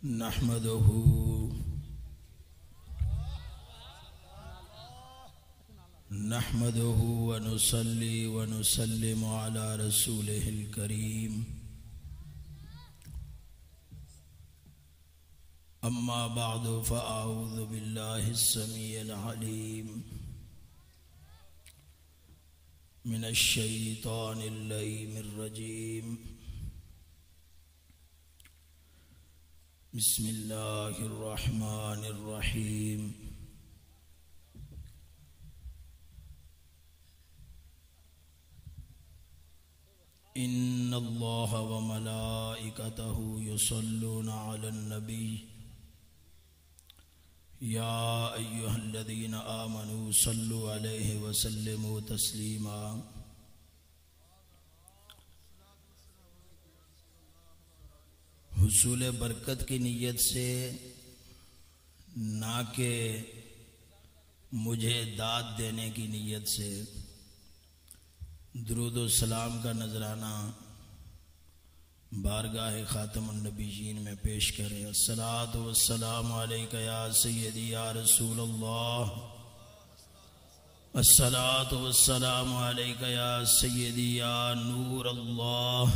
نحمده ونصلي ونسلم على رسوله الكريم أما بعد فأعوذ بالله السميع العليم من الشيطان اللئيم الرجيم بسم الله الرحمن الرحيم إن الله وملائكته يصلون على النبي يا أيها الذين آمنوا صلوا عليه وسلموا تسليما حصول برکت کی نیت سے نہ کہ مجھے داد دینے کی نیت سے درود و سلام کا نذرانہ بارگاہ خاتم النبیین میں پیش کریں۔ الصلاۃ والسلام علیک یا سیدی یا رسول اللہ، الصلاۃ والسلام علیک یا سیدی یا نور اللہ،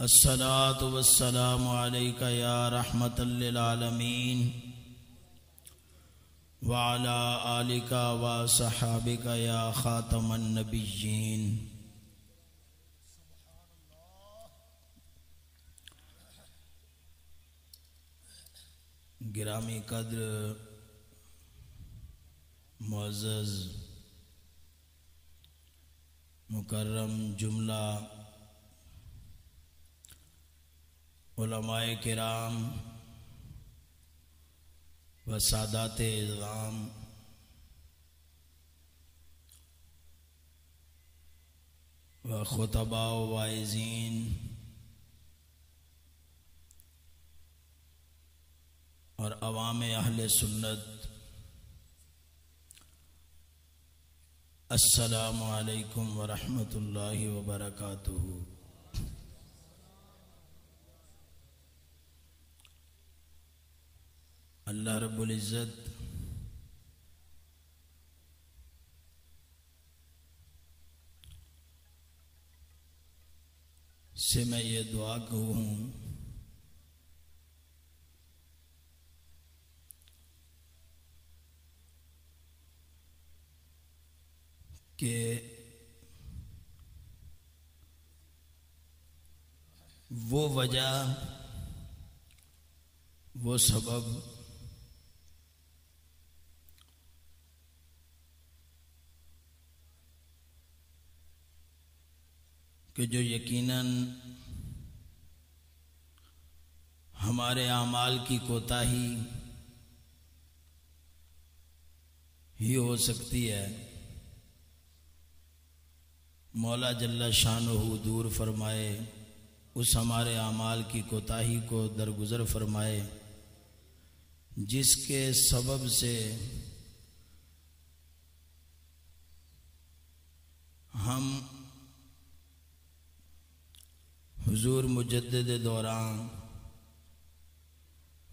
الصلاۃ والسلام علیک یا رحمۃ للعالمین وعلی آلک وصحابک یا خاتم النبیین۔ گرامی قدر معزز مکرم جملہ علماء کرام و سادات اعظام، و خطباء و واعظین، اور عوام اہل سنت، السلام علیکم ورحمۃ اللہ وبرکاتہ۔ اللہ رب العزت سے میں یہ دعا کہوں کہ وہ وجہ، وہ سبب کہ جو یقیناً ہمارے اعمال کی کوتاہی ہی ہو سکتی ہے، مولا جل شانہ دور فرمائے، اس ہمارے اعمال کی کوتاہی کو درگزر فرمائے جس کے سبب سے ہم حضور مجدد دوران،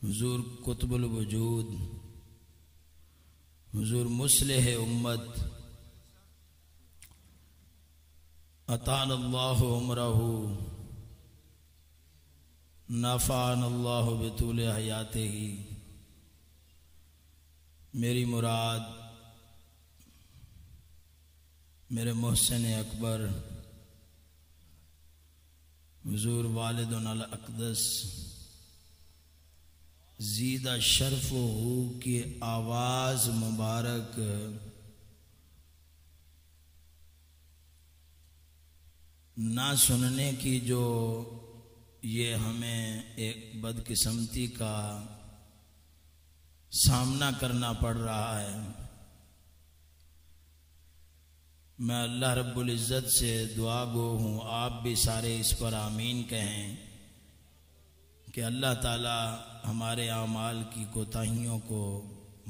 حضور قطب الوجود، حضور مصلح امت اطال اللہ عمرہ نفعنا اللہ بطول حیاتہ، میری مراد میرے محسن اکبر حضور والدنا الاقدس زیدہ شرف ہو کی آواز مبارک نہ سننے کی جو یہ ہمیں ایک بدقسمتی کا سامنا کرنا پڑ رہا ہے، میں اللہ رب العزت سے دعا گو ہوں، آپ بھی سارے اس پر آمین کہیں کہ اللہ تعالی ہمارے اعمال کی کوتاہیوں کو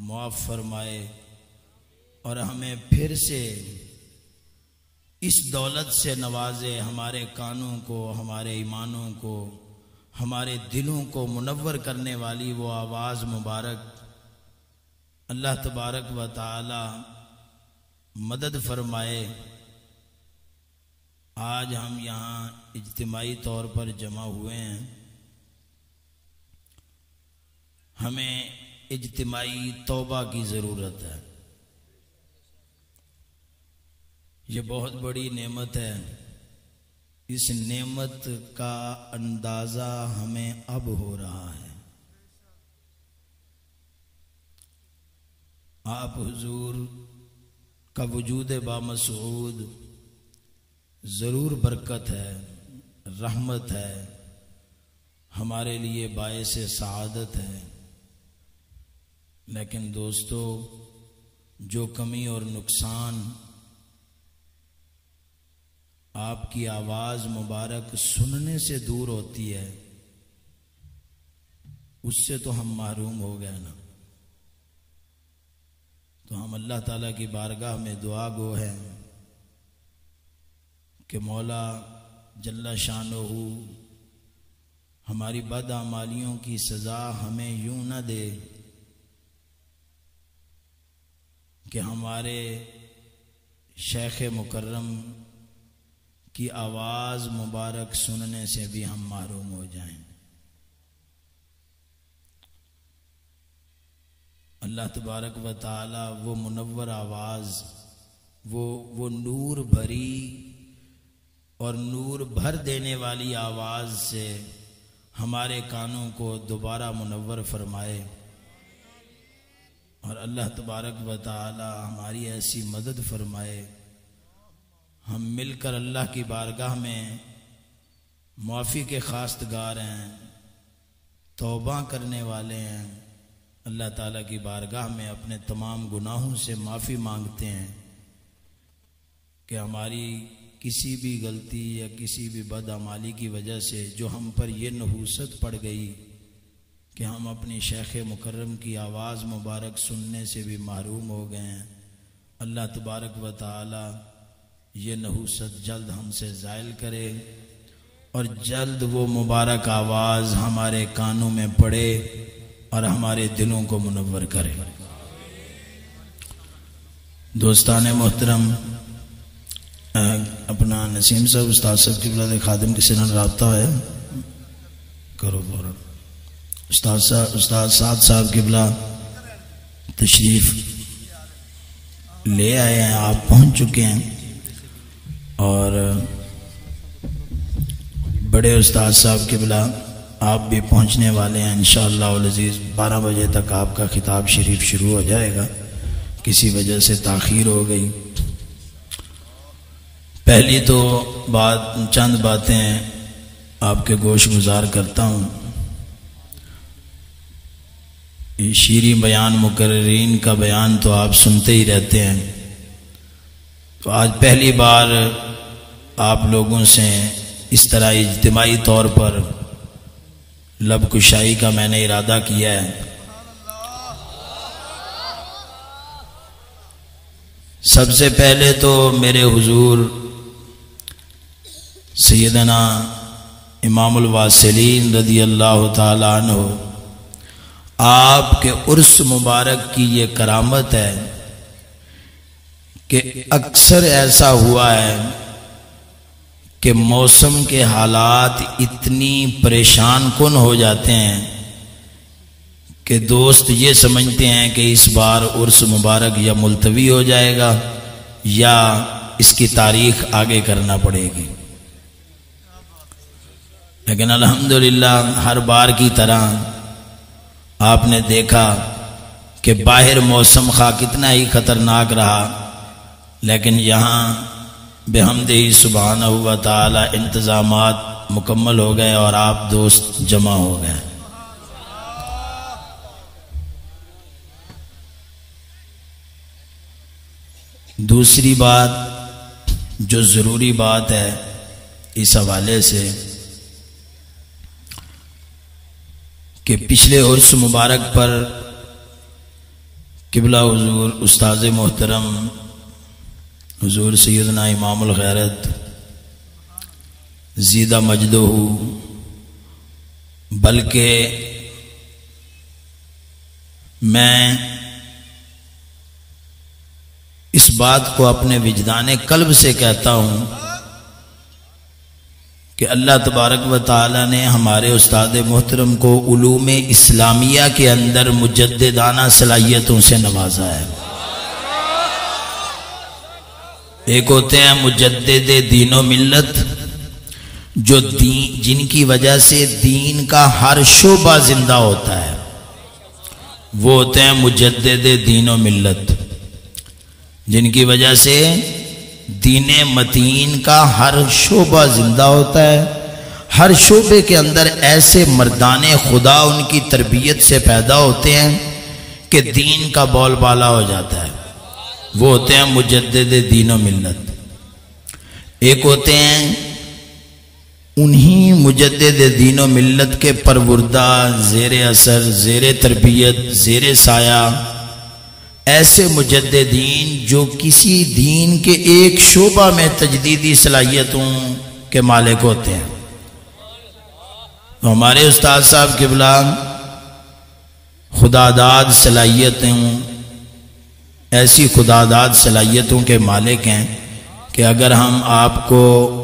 معاف فرمائے اور ہمیں پھر سے اس دولت سے نوازے، ہمارے کانوں کو، ہمارے ایمانوں کو ہمارے دلوں کو منور کرنے والی وہ آواز مبارک اللہ تبارک و تعالی مدد فرمائے۔ آج ہم یہاں اجتماعی طور پر جمع ہوئے ہیں، ہمیں اجتماعی توبہ کی ضرورت ہے۔ یہ بہت بڑی نعمت ہے، اس نعمت کا اندازہ ہمیں اب ہو رہا ہے۔ آپ حضور کا وجود بامسعود ضرور برکت ہے، رحمت ہے، ہمارے لیے باعث سعادت ہے، لیکن دوستو جو کمی اور نقصان آپ کی آواز مبارک سننے سے دور ہوتی ہے، اس سے تو ہم محروم ہو گئے نا۔ تو ہم اللہ تعالیٰ کی بارگاہ میں دعا گو ہیں کہ مولا جل شانہ ہماری بدعمالیوں کی سزا ہمیں یوں نہ دے کہ ہمارے شیخ مکرم کی آواز مبارک سننے سے بھی ہم محروم ہو جائیں۔ اللہ تبارک و تعالی وہ منور آواز، وہ نور بھری اور نور بھر دینے والی آواز سے ہمارے کانوں کو دوبارہ منور فرمائے، اور اللہ تبارک و تعالی ہماری ایسی مدد فرمائے ہم مل کر اللہ کی بارگاہ میں معافی کے خواستگار ہیں، توبہ کرنے والے ہیں، اللہ تعالیٰ کی بارگاہ میں اپنے تمام گناہوں سے معافی مانگتے ہیں کہ ہماری کسی بھی غلطی یا کسی بھی بدعمالی کی وجہ سے جو ہم پر یہ نحوست پڑ گئی کہ ہم اپنی شیخ مکرم کی آواز مبارک سننے سے بھی محروم ہو گئے ہیں، اللہ تبارک و تعالی یہ نحوست جلد ہم سے زائل کرے اور جلد وہ مبارک آواز ہمارے کانوں میں پڑے اور ہمارے دلوں کو منور کرے۔ دوستان محترم، اپنا نسیم صاحب استاد صاحب کی بلاد خادم کے سنن رابطہ ہے کرو فوراً۔ استاد سعد صاحب کی بلا تشریف لے آئے ہیں، آپ پہنچ چکے ہیں، اور بڑے استاد صاحب کی بلا آپ بھی پہنچنے والے ہیں انشاءاللہ العزیز۔ 12 بجے تک آپ کا خطاب شریف شروع ہو جائے گا، کسی وجہ سے تاخیر ہو گئی۔ پہلی تو چند باتیں آپ کے گوش گزار کرتا ہوں۔ یہ شیریں بیان مقررین کا بیان تو آپ سنتے ہی رہتے ہیں، تو آج پہلی بار آپ لوگوں سے اس طرح اجتماعی طور پر لب کشائی کا میں نے ارادہ کیا ہے۔ سب سے پہلے تو میرے حضور سیدنا امام الواصلین رضی اللہ تعالی عنہ آپ کے عرس مبارک کی یہ کرامت ہے کہ اکثر ایسا ہوا ہے کہ موسم کے حالات اتنی پریشان کن ہو جاتے ہیں کہ دوست یہ سمجھتے ہیں کہ اس بار عرس مبارک یا ملتوی ہو جائے گا یا اس کی تاریخ آگے کرنا پڑے گی، لیکن الحمدللہ ہر بار کی طرح آپ نے دیکھا کہ باہر موسم خواہ کتنا ہی خطرناک رہا، لیکن یہاں بحمدہ سبحانہ و تعالی انتظامات مکمل ہو گئے اور آپ دوست جمع ہو گئے۔ دوسری بات جو ضروری بات ہے اس حوالے سے کہ پچھلے عرس مبارک پر قبلہ حضور استاذ محترم حضور سیدنا امام الغیرت زیدہ مجدہ بلکہ میں اس بات کو اپنے وجدان قلب سے کہتا ہوں کہ اللہ تبارک و تعالی نے ہمارے استاد محترم کو علوم اسلامیہ کے اندر مجددانہ صلاحیتوں سے نوازا ہے۔ ایک ہوتے ہیں مجدد دین و ملت، جو جن کی وجہ سے دین کا ہر شعبہ زندہ ہوتا ہے، وہ ہوتے ہیں مجدد دین و ملت، جن کی وجہ سے دین متین کا ہر شعبہ زندہ ہوتا ہے۔ ہر شعبے کے اندر ایسے مردان خدا ان کی تربیت سے پیدا ہوتے ہیں کہ دین کا بول بالا ہو جاتا ہے، وہ ہوتے ہیں مجدد دین و ملت۔ ایک ہوتے ہیں انہی مجدد دین و ملت کے پروردہ، زیر اثر، زیر تربیت، زیر سایہ ایسے مجددین جو کسی دین کے ایک شعبہ میں تجدیدی صلاحیتوں کے مالک ہوتے ہیں۔ تو ہمارے استاد صاحب قبلہ خداداد صلاحیتیں، ایسی خداداد صلاحیتوں کے مالک ہیں کہ اگر ہم آپ کو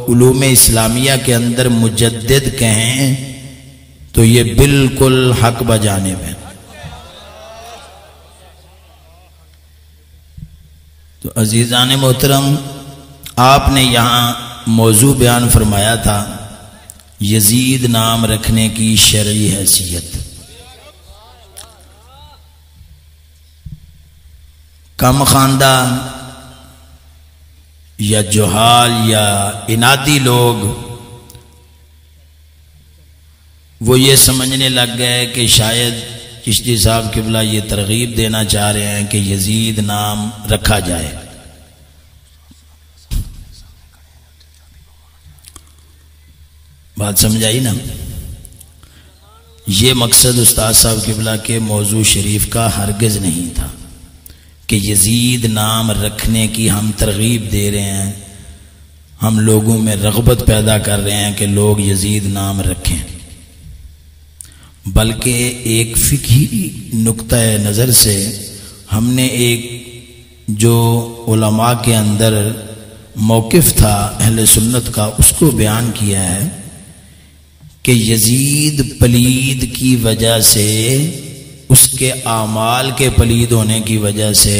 علوم اسلامیہ کے اندر مجدد کہیں تو یہ بالکل حق بجانب ہے۔ تو عزیزان محترم، آپ نے یہاں موضوع بیان فرمایا تھا یزید نام رکھنے کی شرعی حیثیت۔ کم خواندہ یا جہال یا انادی لوگ وہ یہ سمجھنے لگ گئے کہ شاید چشتی صاحب قبلہ یہ ترغیب دینا چاہ رہے ہیں کہ یزید نام رکھا جائے۔ بات سمجھائی نا؟ یہ مقصد استاد صاحب قبلہ کے موضوع شریف کا ہرگز نہیں تھا کہ یزید نام رکھنے کی ہم ترغیب دے رہے ہیں، ہم لوگوں میں رغبت پیدا کر رہے ہیں کہ لوگ یزید نام رکھیں، بلکہ ایک فقہی نقطہ نظر سے ہم نے ایک جو علماء کے اندر موقف تھا اہل سنت کا، اس کو بیان کیا ہے کہ یزید پلید کی وجہ سے، اس کے اعمال کے پلید ہونے کی وجہ سے،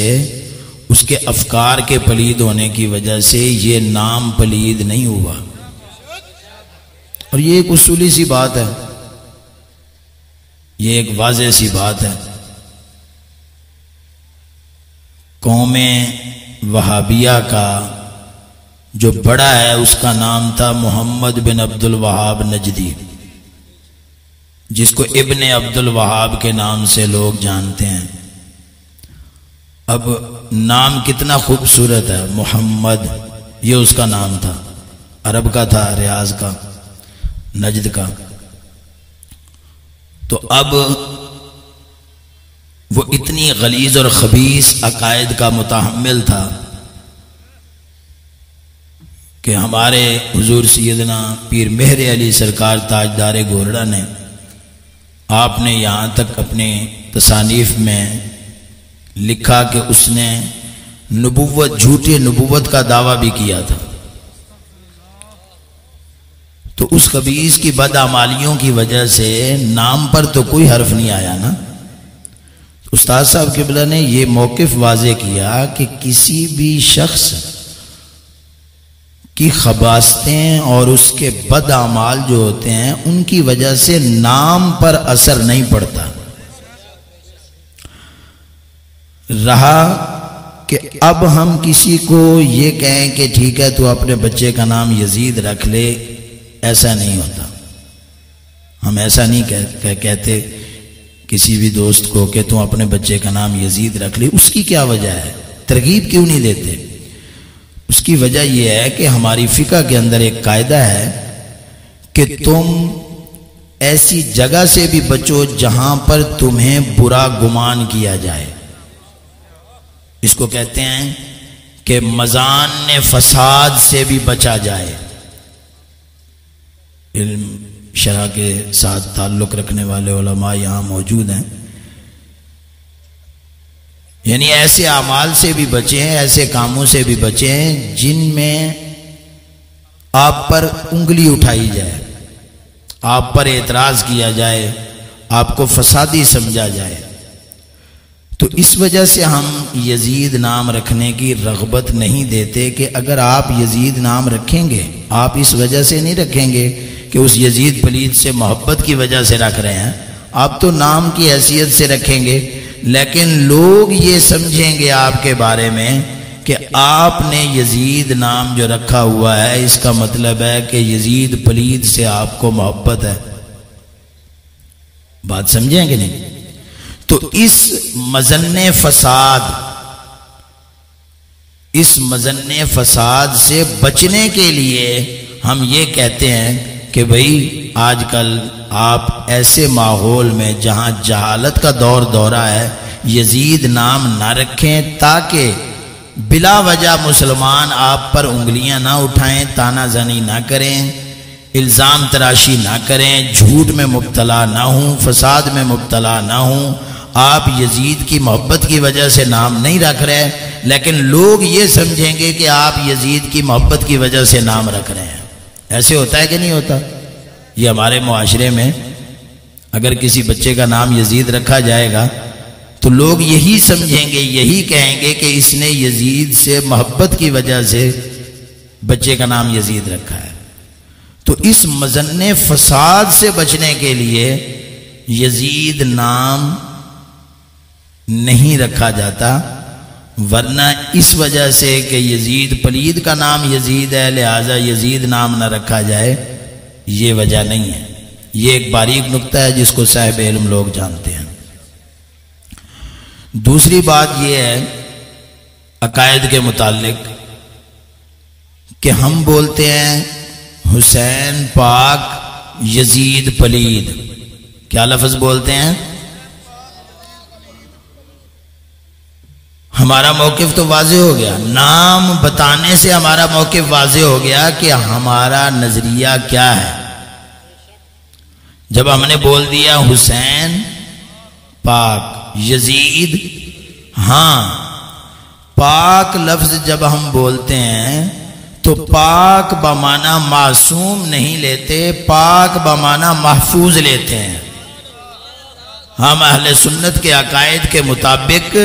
اس کے افکار کے پلید ہونے کی وجہ سے یہ نام پلید نہیں ہوا۔ اور یہ ایک اصولی سی بات ہے، یہ ایک واضح سی بات ہے۔ قوم وہابیہ کا جو بڑا ہے اس کا نام تھا محمد بن عبد الوہاب نجدی، جس کو ابن عبد الوہاب کے نام سے لوگ جانتے ہیں۔ اب نام کتنا خوبصورت ہے، محمد، یہ اس کا نام تھا، عرب کا تھا، ریاض کا، نجد کا۔ تو اب وہ اتنی غلیظ اور خبیث عقائد کا متحمل تھا کہ ہمارے حضور سیدنا پیر مہر علی سرکار تاجدار گورڑا نے، آپ نے یہاں تک اپنے تصانیف میں لکھا کہ اس نے نبوت، جھوٹی نبوت کا دعویٰ بھی کیا تھا۔ تو اس خبیث کی بدعمالیوں کی وجہ سے نام پر تو کوئی حرف نہیں آیا نا۔ استاد صاحب قبلہ نے یہ موقف واضح کیا کہ کسی بھی شخص کی خباثتیں اور اس کے بد اعمال جو ہوتے ہیں ان کی وجہ سے نام پر اثر نہیں پڑتا۔ رہا کہ اب ہم کسی کو یہ کہیں کہ ٹھیک ہے تو اپنے بچے کا نام یزید رکھ لے، ایسا نہیں ہوتا۔ ہم ایسا نہیں کہتے کسی بھی دوست کو کہ تم اپنے بچے کا نام یزید رکھ لے۔ اس کی کیا وجہ ہے؟ ترغیب کیوں نہیں دیتے؟ اس کی وجہ یہ ہے کہ ہماری فقہ کے اندر ایک قاعدہ ہے کہ تم ایسی جگہ سے بھی بچو جہاں پر تمہیں برا گمان کیا جائے۔ اس کو کہتے ہیں کہ مزان فساد سے بھی بچا جائے۔ شرح کے ساتھ تعلق رکھنے والے علماء یہاں موجود ہیں. یعنی ایسے اعمال سے بھی بچیں، ایسے کاموں سے بھی بچیں جن میں آپ پر انگلی اٹھائی جائے، آپ پر اعتراض کیا جائے، آپ کو فسادی سمجھا جائے. تو اس وجہ سے ہم یزید نام رکھنے کی رغبت نہیں دیتے کہ اگر آپ یزید نام رکھیں گے، آپ اس وجہ سے نہیں رکھیں گے کہ اس یزید پلید سے محبت کی وجہ سے رکھ رہے ہیں، آپ تو نام کی حیثیت سے رکھیں گے. لیکن لوگ یہ سمجھیں گے آپ کے بارے میں کہ آپ نے یزید نام جو رکھا ہوا ہے اس کا مطلب ہے کہ یزید پلید سے آپ کو محبت ہے. بات سمجھیں کہ نہیں؟ تو اس مظن فساد سے بچنے کے لیے ہم یہ کہتے ہیں کہ بھئی آج کل آپ ایسے ماحول میں جہاں جہالت کا دورہ ہے یزید نام نہ رکھیں، تاکہ بلا وجہ مسلمان آپ پر انگلیاں نہ اٹھائیں، تانا زنی نہ کریں، الزام تراشی نہ کریں، جھوٹ میں مبتلا نہ ہوں، فساد میں مبتلا نہ ہوں. آپ یزید کی محبت کی وجہ سے نام نہیں رکھ رہے، لیکن لوگ یہ سمجھیں گے کہ آپ یزید کی محبت کی وجہ سے نام رکھ رہے ہیں. ایسے ہوتا ہے کہ نہیں ہوتا؟ یہ ہمارے معاشرے میں اگر کسی بچے کا نام یزید رکھا جائے گا تو لوگ یہی سمجھیں گے، یہی کہیں گے کہ اس نے یزید سے محبت کی وجہ سے بچے کا نام یزید رکھا ہے. تو اس مظن فساد سے بچنے کے لیے یزید نام نہیں رکھا جاتا، ورنہ اس وجہ سے کہ یزید پلید کا نام یزید ہے لہذا یزید نام نہ رکھا جائے، یہ وجہ نہیں ہے. یہ ایک باریک نکتہ ہے جس کو صاحب علم لوگ جانتے ہیں. دوسری بات یہ ہے عقائد کے متعلق کہ ہم بولتے ہیں حسین پاک یزید پلید. کیا لفظ بولتے ہیں؟ ہمارا موقف تو واضح ہو گیا، نام بتانے سے ہمارا موقف واضح ہو گیا کہ ہمارا نظریہ کیا ہے. جب ہم نے بول دیا حسین پاک یزید، ہاں پاک لفظ جب ہم بولتے ہیں تو پاک بمعنی معصوم نہیں لیتے، پاک بمعنی محفوظ لیتے ہیں. ہم اہل سنت کے عقائد کے مطابق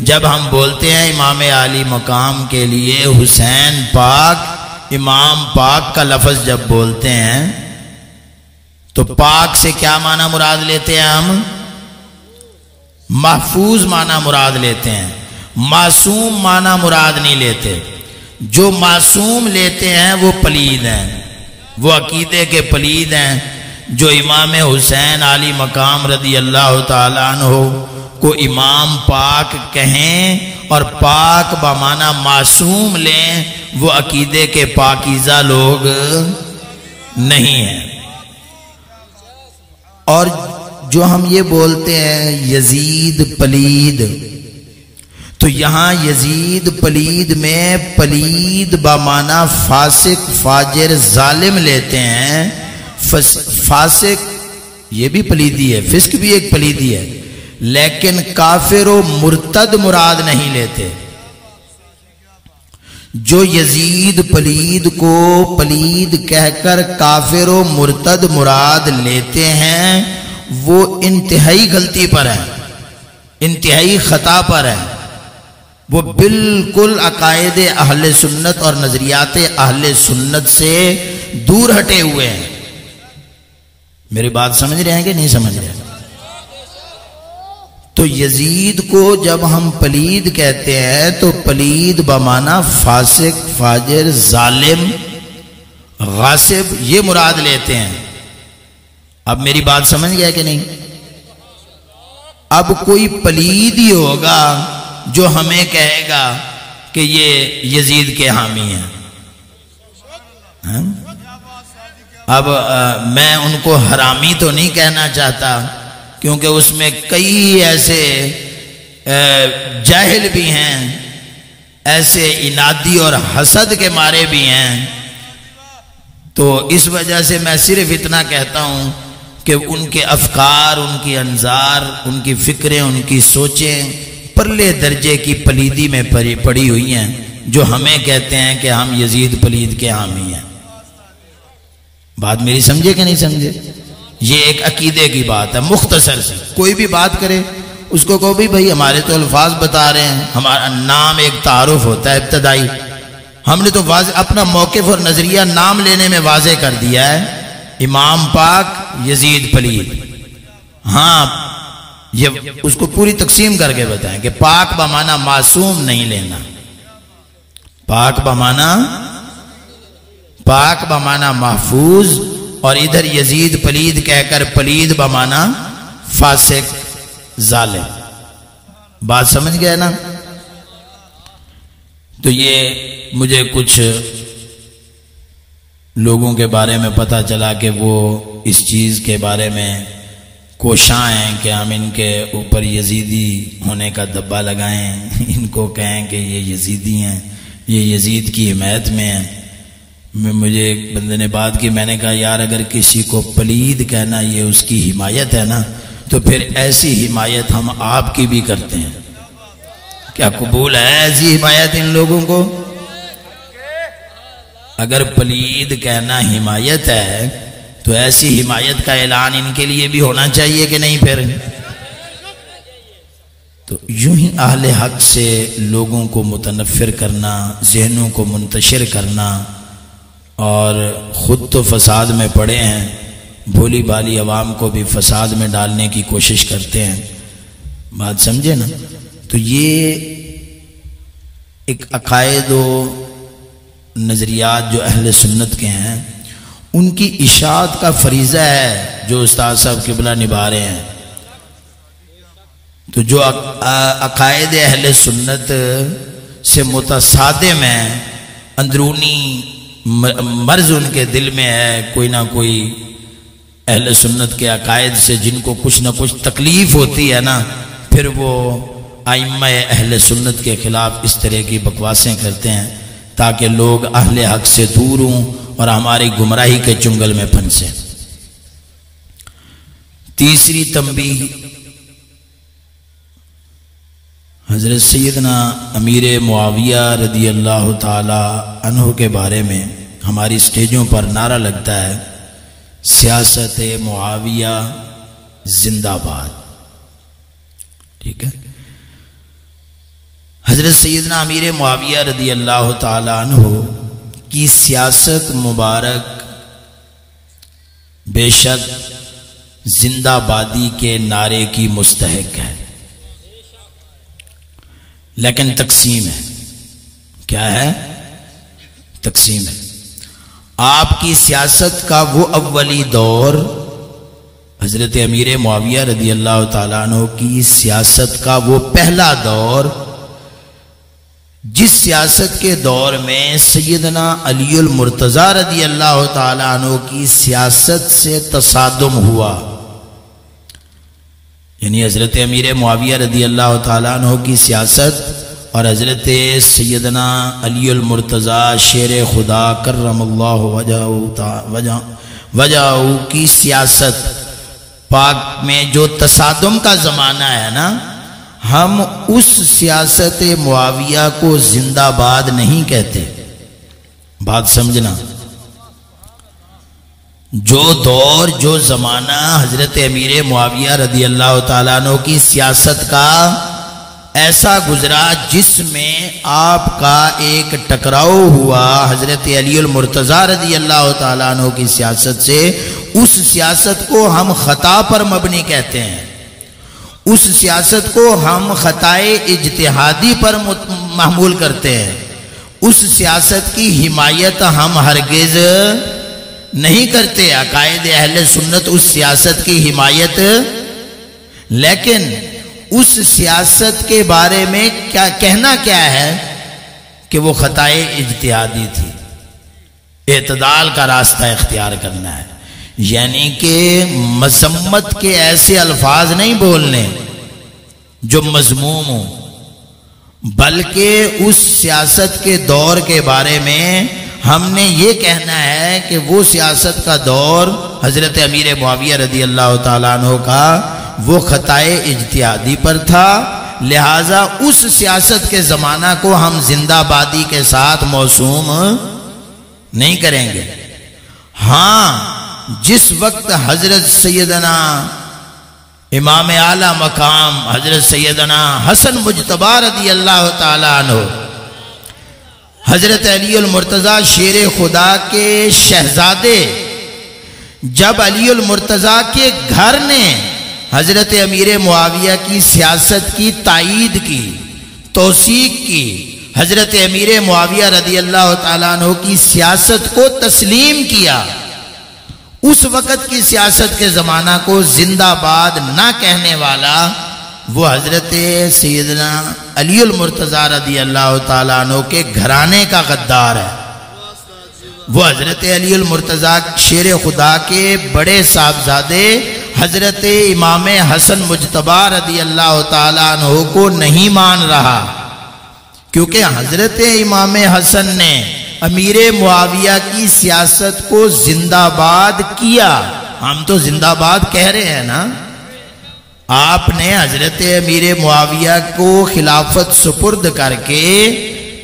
جب ہم بولتے ہیں امام عالی مقام کے لیے حسین پاک، امام پاک کا لفظ جب بولتے ہیں تو پاک سے کیا معنی مراد لیتے ہیں؟ ہم محفوظ معنی مراد لیتے ہیں، معصوم معنی مراد نہیں لیتے. جو معصوم لیتے ہیں وہ پلید ہیں، وہ عقیدے کے پلید ہیں. جو امام حسین علی مقام رضی اللہ تعالیٰ عنہ کو امام پاک کہیں اور پاک بمعنی معصوم لیں، وہ عقیدے کے پاکیزہ لوگ نہیں ہیں. اور جو ہم یہ بولتے ہیں یزید پلید، تو یہاں یزید پلید میں پلید بمعنی فاسق فاجر ظالم لیتے ہیں. فاسق یہ بھی پلیدی ہے، فسق بھی ایک پلیدی ہے، لیکن کافر و مرتد مراد نہیں لیتے. جو یزید پلید کو پلید کہہ کر کافر و مرتد مراد لیتے ہیں وہ انتہائی غلطی پر ہے، انتہائی خطا پر ہے. وہ بالکل عقائد اہل سنت اور نظریات اہل سنت سے دور ہٹے ہوئے ہیں. میری بات سمجھ رہے ہیں کہ نہیں سمجھ رہے؟ تو یزید کو جب ہم پلید کہتے ہیں تو پلید بمعنی فاسق فاجر ظالم غاصب یہ مراد لیتے ہیں. اب میری بات سمجھ گیا کہ نہیں؟ اب کوئی پلید ہی ہوگا جو ہمیں کہے گا کہ یہ یزید کے حامی ہیں. اب میں ان کو حرامی تو نہیں کہنا چاہتا کیونکہ اس میں کئی ایسے جاہل بھی ہیں، ایسے انادی اور حسد کے مارے بھی ہیں. تو اس وجہ سے میں صرف اتنا کہتا ہوں کہ ان کے افکار، ان کی انظار، ان کی فکریں، ان کی سوچیں پرلے درجے کی پلیدی میں پڑی ہوئی ہیں، جو ہمیں کہتے ہیں کہ ہم یزید پلید کے حامی ہیں۔ بات میری سمجھے کہ نہیں سمجھے؟ یہ ایک عقیدے کی بات ہے مختصر سی۔ کوئی بھی بات کرے اس کو کہو بھی بھائی ہمارے تو الفاظ بتا رہے ہیں، ہمارا نام ایک تعارف ہوتا ہے ابتدائی، ہم نے تو واضح اپنا موقف اور نظریہ نام لینے میں واضح کر دیا ہے، امام پاک یزید پلید۔ ہاں یہ اس کو پوری تقسیم کر کے بتائیں کہ پاک بمانا معصوم نہیں لینا، پاک بمانا محفوظ، اور ادھر یزید پلید کہہ کر پلید بمانا فاسق ظالم۔ بات سمجھ گئے نا؟ تو یہ مجھے کچھ لوگوں کے بارے میں پتہ چلا کہ وہ اس چیز کے بارے میں کوشاں ہیں کہ ہم ان کے اوپر یزیدی ہونے کا دبا لگائیں، ان کو کہیں کہ یہ یزیدی ہیں، یہ یزید کی حمایت میں ہیں۔ مجھے ایک بندے نے بات کی، میں نے کہا یار اگر کسی کو پلید کہنا یہ اس کی حمایت ہے نا، تو پھر ایسی حمایت ہم آپ کی بھی کرتے ہیں۔ کیا قبول ہے ایسی حمایت ان لوگوں کو؟ اگر پلید کہنا حمایت ہے تو ایسی حمایت کا اعلان ان کے لیے بھی ہونا چاہیے کہ نہیں؟ پھر تو یوں ہی اہل حق سے لوگوں کو متنفر کرنا، ذہنوں کو منتشر کرنا، اور خود تو فساد میں پڑے ہیں، بھولی بھالی عوام کو بھی فساد میں ڈالنے کی کوشش کرتے ہیں۔ بات سمجھے نا؟ تو یہ ایک عقائد و نظریات جو اہل سنت کے ہیں ان کی اشاعت کا فریضہ ہے جو استاد صاحب قبلہ نبھا رہے ہیں۔ تو جو عقائد اہل سنت سے متصادم ہیں، اندرونی مرض ان کے دل میں ہے، کوئی نہ کوئی اہل سنت کے عقائد سے جن کو کچھ نہ کچھ تکلیف ہوتی ہے نا، پھر وہ ائمہ اہل سنت کے خلاف اس طرح کی بکواسیں کرتے ہیں تاکہ لوگ اہل حق سے دور ہوں اور ہماری گمراہی کے چنگل میں پھنسیں۔ تیسری تنبیہ حضرت سیدنا امیر معاویہ رضی اللہ تعالی عنہ کے بارے میں ہماری سٹیجوں پر نعرہ لگتا ہے، سیاست معاویہ زندہ باد۔ ٹھیک ہے؟ حضرت سیدنا امیر معاویہ رضی اللہ تعالی عنہ کی سیاست مبارک بے شک زندہ بادی کے نعرے کی مستحق ہے، لیکن تقسیم ہے۔ کیا ہے؟ تقسیم ہے۔ آپ کی سیاست کا وہ اولی دور، حضرت امیر معاویہ رضی اللہ تعالیٰ عنہ کی سیاست کا وہ پہلا دور جس سیاست کے دور میں سیدنا علی المرتضیٰ رضی اللہ تعالیٰ عنہ کی سیاست سے تصادم ہوا، یعنی حضرت امیر معاویہ رضی اللہ تعالیٰ عنہ کی سیاست اور حضرت سیدنا علی المرتضیٰ شیر خدا کرم اللہ وجہہ کی سیاست پاک میں جو تصادم کا زمانہ ہے نا، ہم اس سیاست معاویہ کو زندہ باد نہیں کہتے۔ بات سمجھنا، جو دور جو زمانہ حضرت امیر معاویہ رضی اللہ تعالیٰ عنہ کی سیاست کا ایسا گزرا جس میں آپ کا ایک ٹکراؤ ہوا حضرت علی المرتضیٰ رضی اللہ تعالیٰ عنہ کی سیاست سے، اس سیاست کو ہم خطا پر مبنی کہتے ہیں، اس سیاست کو ہم خطائے اجتہادی پر محمول کرتے ہیں، اس سیاست کی حمایت ہم ہرگز نہیں کرتے۔ عقائد اہل سنت اس سیاست کی حمایت، لیکن اس سیاست کے بارے میں کیا کہنا کیا ہے کہ وہ خطائے اجتہادی تھی، اعتدال کا راستہ اختیار کرنا ہے، یعنی کہ مذمت کے ایسے الفاظ نہیں بولنے جو مذموم ہوں، بلکہ اس سیاست کے دور کے بارے میں ہم نے یہ کہنا ہے کہ وہ سیاست کا دور حضرت امیر معاویہ رضی اللہ تعالیٰ عنہ کا وہ خطائے اجتہادی پر تھا، لہٰذا اس سیاست کے زمانہ کو ہم زندہ بادی کے ساتھ موسوم نہیں کریں گے۔ ہاں جس وقت حضرت سیدنا امام اعلیٰ مقام حضرت سیدنا حسن مجتبی رضی اللہ تعالیٰ عنہ حضرت علی المرتضیٰ شیر خدا کے شہزادے، جب علی المرتضیٰ کے گھر نے حضرت امیر معاویہ کی سیاست کی تائید کی، توثیق کی، حضرت امیر معاویہ رضی اللہ تعالیٰ عنہ کی سیاست کو تسلیم کیا، اس وقت کی سیاست کے زمانہ کو زندہ باد نہ کہنے والا وہ حضرت سیدنا علی المرتضیٰ رضی اللہ تعالیٰ عنہ کے گھرانے کا غدار ہے۔ وہ حضرت علی المرتضیٰ شیر خدا کے بڑے صاحبزادے حضرت امام حسن مجتبی رضی اللہ تعالیٰ عنہ کو نہیں مان رہا، کیونکہ حضرت امام حسن نے امیر معاویہ کی سیاست کو زندہ باد کیا۔ ہم تو زندہ باد کہہ رہے ہیں نا، آپ نے حضرت امیر معاویہ کو خلافت سپرد کر کے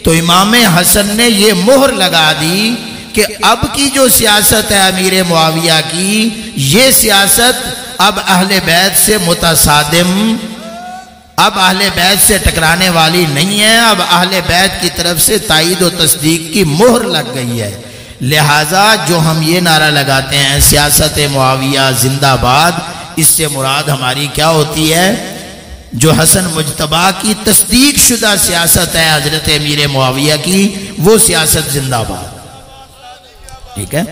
تو امام حسن نے یہ مہر لگا دی کہ اب کی جو سیاست ہے امیر معاویہ کی، یہ سیاست اب اہل بیت سے متصادم، اب اہل بیت سے ٹکرانے والی نہیں ہے، اب اہل بیت کی طرف سے تائید و تصدیق کی مہر لگ گئی ہے۔ لہٰذا جو ہم یہ نعرہ لگاتے ہیں سیاست معاویہ زندہ باد، اس سے مراد ہماری کیا ہوتی ہے؟ جو حسن مجتبی کی تصدیق شدہ سیاست ہے حضرت امیر معاویہ کی، وہ سیاست زندہ باد۔ ٹھیک ہے؟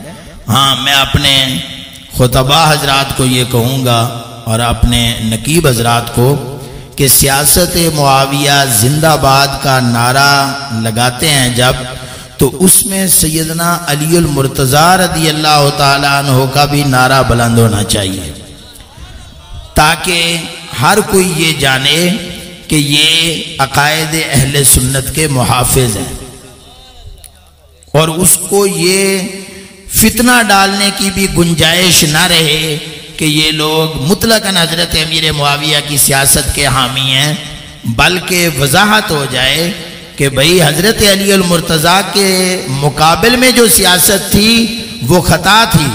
ہاں میں اپنے خطبہ حضرات کو یہ کہوں گا اور اپنے نقیب حضرات کو کہ سیاست معاویہ زندہ باد کا نعرہ لگاتے ہیں جب، تو اس میں سیدنا علی المرتضیٰ رضی اللہ تعالیٰ عنہ کا بھی نعرہ بلند ہونا چاہیے، تاکہ ہر کوئی یہ جانے کہ یہ عقائد اہل سنت کے محافظ ہیں، اور اس کو یہ فتنہ ڈالنے کی بھی گنجائش نہ رہے کہ یہ لوگ مطلقاً حضرت امیر معاویہ کی سیاست کے حامی ہیں، بلکہ وضاحت ہو جائے کہ بھئی حضرت علی المرتضیٰ کے مقابل میں جو سیاست تھی وہ خطا تھی،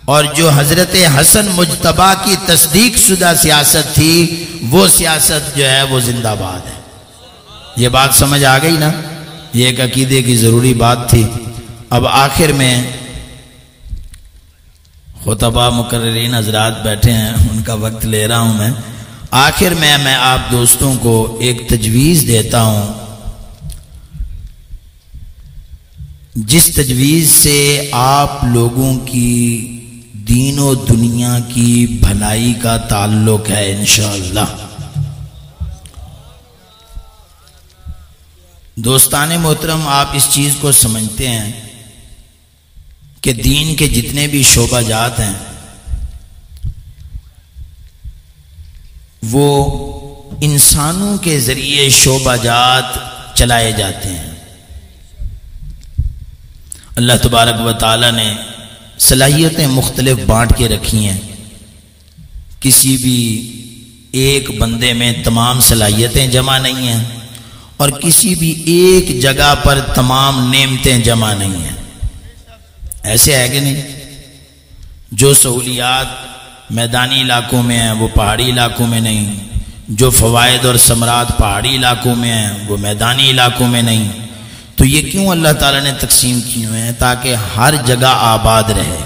اور جو حضرت حسن مجتبی کی تصدیق شدہ سیاست تھی وہ سیاست جو ہے وہ زندہ باد ہے۔ یہ بات سمجھ آ گئی نا؟ یہ ایک عقیدے کی ضروری بات تھی۔ اب آخر میں خطبہ مقررین حضرات بیٹھے ہیں، ان کا وقت لے رہا ہوں میں، آخر میں آپ دوستوں کو ایک تجویز دیتا ہوں، جس تجویز سے آپ لوگوں کی دین و دنیا کی بھلائی کا تعلق ہے انشاءاللہ۔ دوستان محترم، آپ اس چیز کو سمجھتے ہیں کہ دین کے جتنے بھی شعبہ جات ہیں وہ انسانوں کے ذریعے شعبہ جات چلائے جاتے ہیں۔ اللہ تبارک و تعالی نے صلاحیتیں مختلف بانٹ کے رکھی ہیں، کسی بھی ایک بندے میں تمام صلاحیتیں جمع نہیں ہیں، اور کسی بھی ایک جگہ پر تمام نعمتیں جمع نہیں ہیں۔ ایسے ہے کہ نہیں؟ جو سہولیات میدانی علاقوں میں ہیں وہ پہاڑی علاقوں میں نہیں، جو فوائد اور ثمرات پہاڑی علاقوں میں ہیں وہ میدانی علاقوں میں نہیں۔ تو یہ کیوں اللہ تعالیٰ نے تقسیم کیے ہوئے ہیں؟ تاکہ ہر جگہ آباد رہے،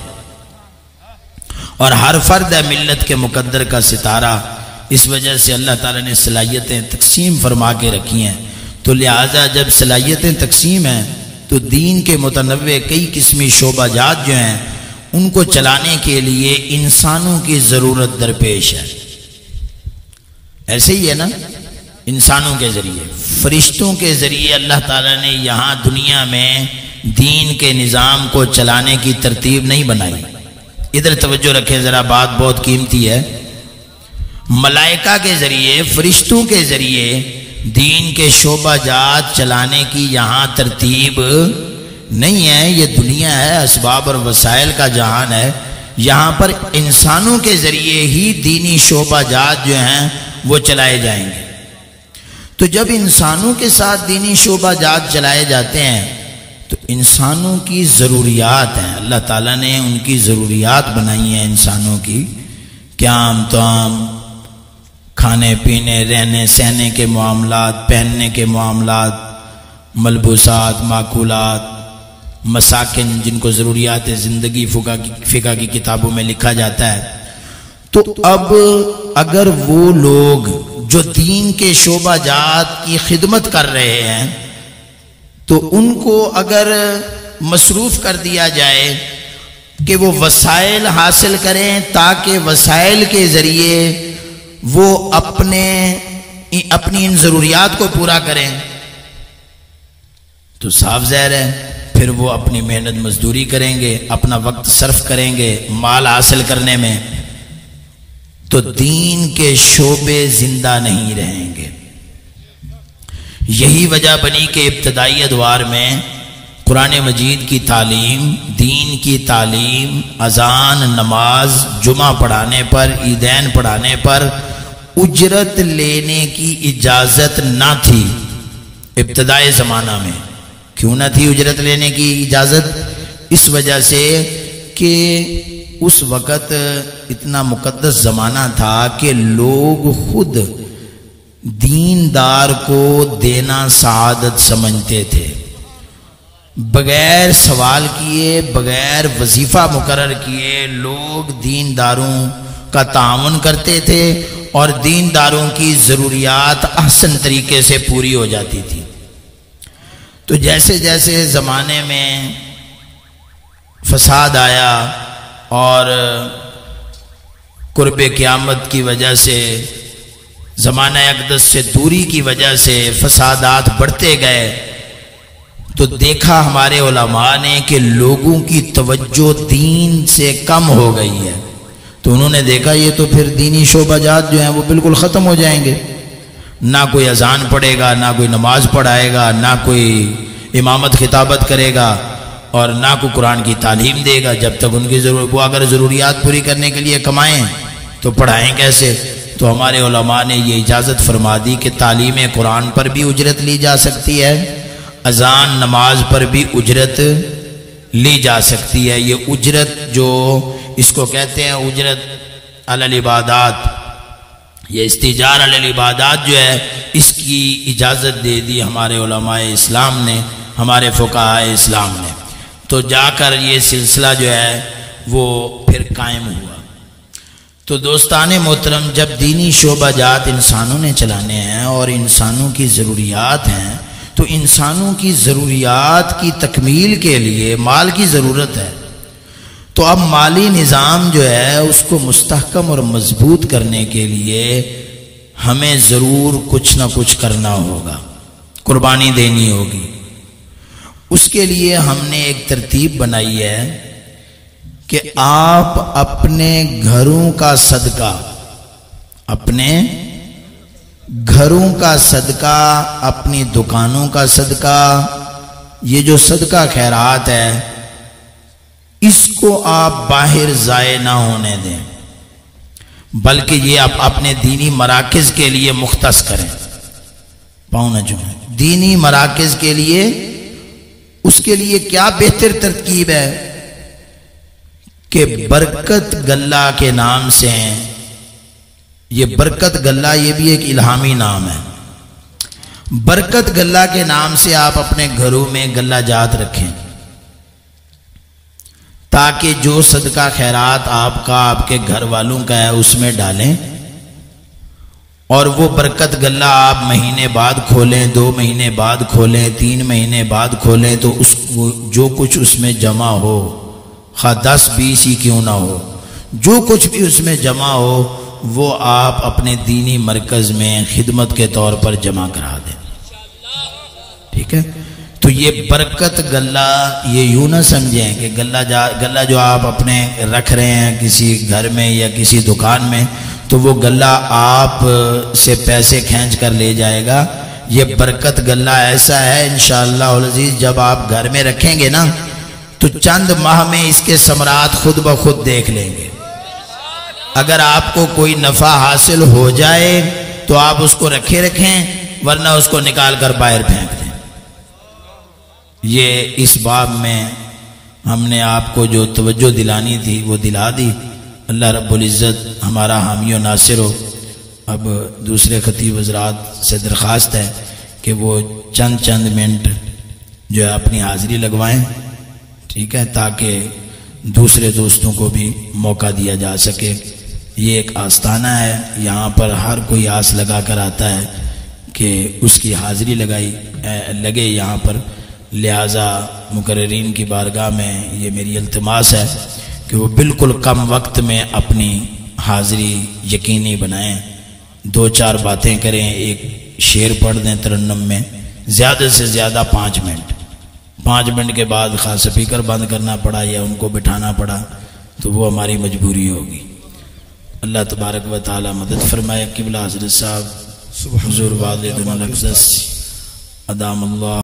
اور ہر فرد ہے ملت کے مقدر کا ستارہ، اس وجہ سے اللہ تعالیٰ نے صلاحیتیں تقسیم فرما کے رکھی ہیں۔ تو لہٰذا جب صلاحیتیں تقسیم ہیں تو دین کے متنوع کئی قسمی شعبہ جات جو ہیں ان کو چلانے کے لیے انسانوں کی ضرورت درپیش ہے۔ ایسے ہی ہے نا؟ انسانوں کے ذریعے، فرشتوں کے ذریعے اللہ تعالیٰ نے یہاں دنیا میں دین کے نظام کو چلانے کی ترتیب نہیں بنائی۔ ادھر توجہ رکھیں ذرا، بات بہت قیمتی ہے۔ ملائکہ کے ذریعے، فرشتوں کے ذریعے دین کے شعبہ جات چلانے کی یہاں ترتیب نہیں ہے، یہ دنیا ہے، اسباب اور وسائل کا جہان ہے، یہاں پر انسانوں کے ذریعے ہی دینی شعبہ جات جو ہیں وہ چلائے جائیں گے۔ تو جب انسانوں کے ساتھ دینی شعبہ جات چلائے جاتے ہیں تو انسانوں کی ضروریات ہیں، اللہ تعالیٰ نے ان کی ضروریات بنائی ہیں انسانوں کی، قیام طعام، کھانے پینے رہنے سہنے کے معاملات، پہننے کے معاملات، ملبوسات، معقولات، مساکن جن کو ضروریات زندگی فقہ کی کتابوں میں لکھا جاتا ہے۔ تو اب اگر وہ لوگ جو دین کے شعبہ جات کی خدمت کر رہے ہیں تو ان کو اگر مصروف کر دیا جائے کہ وہ وسائل حاصل کریں تاکہ وسائل کے ذریعے وہ اپنی ان ضروریات کو پورا کریں، تو صاف ظاہر ہے پھر وہ اپنی محنت مزدوری کریں گے، اپنا وقت صرف کریں گے مال حاصل کرنے میں، تو دین کے شعبے زندہ نہیں رہیں گے۔ یہی وجہ بنی کہ ابتدائی ادوار میں قرآن مجید کی تعلیم، دین کی تعلیم، اذان، نماز، جمعہ پڑھانے پر، عیدین پڑھانے پر اجرت لینے کی اجازت نہ تھی ابتدائی زمانہ میں۔ کیوں نہ تھی اجرت لینے کی اجازت؟ اس وجہ سے کہ اس وقت اتنا مقدس زمانہ تھا کہ لوگ خود دیندار کو دینا سعادت سمجھتے تھے، بغیر سوال کیے، بغیر وظیفہ مقرر کیے لوگ دینداروں کا تعاون کرتے تھے اور دینداروں کی ضروریات احسن طریقے سے پوری ہو جاتی تھی۔ تو جیسے جیسے زمانے میں فساد آیا اور قرب قیامت کی وجہ سے، زمانہ اقدس سے دوری کی وجہ سے فسادات بڑھتے گئے، تو دیکھا ہمارے علماء نے کہ لوگوں کی توجہ دین سے کم ہو گئی ہے، تو انہوں نے دیکھا یہ تو پھر دینی شعبہ جات جو ہیں وہ بالکل ختم ہو جائیں گے، نہ کوئی اذان پڑھے گا، نہ کوئی نماز پڑھائے گا، نہ کوئی امامت خطابت کرے گا، اور نہ کوئی قرآن کی تعلیم دے گا۔ جب تک ان کی وہ اگر ضروریات پوری کرنے کے لیے کمائیں تو پڑھائیں کیسے؟ تو ہمارے علماء نے یہ اجازت فرما دی کہ تعلیم قرآن پر بھی اجرت لی جا سکتی ہے، اذان نماز پر بھی اجرت لی جا سکتی ہے۔ یہ اجرت جو اس کو کہتے ہیں اجرت علی العبادات، یہ استیجار علی العبادات جو ہے، اس کی اجازت دے دی ہمارے علماء اسلام نے، ہمارے فقہاء اسلام نے۔ تو جا کر یہ سلسلہ جو ہے وہ پھر قائم ہوا۔ تو دوستان محترم، جب دینی شعبہ جات انسانوں نے چلانے ہیں اور انسانوں کی ضروریات ہیں، تو انسانوں کی ضروریات کی تکمیل کے لیے مال کی ضرورت ہے۔ تو اب مالی نظام جو ہے اس کو مستحکم اور مضبوط کرنے کے لیے ہمیں ضرور کچھ نہ کچھ کرنا ہوگا، قربانی دینی ہوگی۔ اس کے لیے ہم نے ایک ترتیب بنائی ہے کہ آپ اپنے گھروں کا صدقہ، اپنے گھروں کا صدقہ، اپنی دکانوں کا صدقہ، یہ جو صدقہ خیرات ہے اس کو آپ باہر ضائع نہ ہونے دیں، بلکہ یہ آپ اپنے دینی مراکز کے لیے مختص کریں۔ پاؤں نہ چھوڑیں، دینی مراکز کے لیے، اس کے لیے کیا بہتر ترکیب ہے کہ برکت گلہ کے نام سے، یہ برکت گلہ یہ بھی ایک الہامی نام ہے، برکت گلہ کے نام سے آپ اپنے گھروں میں گلہ جات رکھیں، تاکہ جو صدقہ خیرات آپ کا، آپ کے گھر والوں کا ہے اس میں ڈالیں، اور وہ برکت گلہ آپ مہینے بعد کھولیں، 2 مہینے بعد کھولیں، 3 مہینے بعد کھولیں، تو اس جو کچھ اس میں جمع ہو، خواہ 10-20 ہی کیوں نہ ہو، جو کچھ بھی اس میں جمع ہو وہ آپ اپنے دینی مرکز میں خدمت کے طور پر جمع کرا دیں، ٹھیک ہے؟ تو یہ برکت گلہ، یہ یوں نہ سمجھیں کہ گلہ جو آپ اپنے رکھ رہے ہیں کسی گھر میں یا کسی دکان میں، تو وہ گلہ آپ سے پیسے کھینچ کر لے جائے گا، یہ برکت گلہ ایسا ہے انشاءاللہ العزیز جب آپ گھر میں رکھیں گے نا تو چند ماہ میں اس کے ثمرات خود بخود دیکھ لیں گے. اگر آپ کو کوئی نفع حاصل ہو جائے تو آپ اس کو رکھیں ورنہ اس کو نکال کر باہر پھینک دیں. یہ اس باب میں ہم نے آپ کو جو توجہ دلانی تھی وہ دلا دی. اللہ رب العزت ہمارا حامی و ناصر ہو. اب دوسرے خطیب حضرات سے درخواست ہے کہ وہ چند منٹ جو ہے اپنی حاضری لگوائیں، ٹھیک ہے، تاکہ دوسرے دوستوں کو بھی موقع دیا جا سکے. یہ ایک آستانہ ہے، یہاں پر ہر کوئی آس لگا کر آتا ہے کہ اس کی حاضری لگے یہاں پر. لہذا مقررین کی بارگاہ میں یہ میری التماس ہے کہ وہ بالکل کم وقت میں اپنی حاضری یقینی بنائیں. 2-4 باتیں کریں، ایک شعر پڑھ دیں ترنم میں، زیادہ سے زیادہ 5 منٹ. 5 منٹ کے بعد خاص سپیکر بند کرنا پڑا یا ان کو بٹھانا پڑا تو وہ ہماری مجبوری ہوگی. اللہ تبارک و تعالی مدد فرمائے. قبلہ حضرت صاحب حضور والد الاقدس ادام اللہ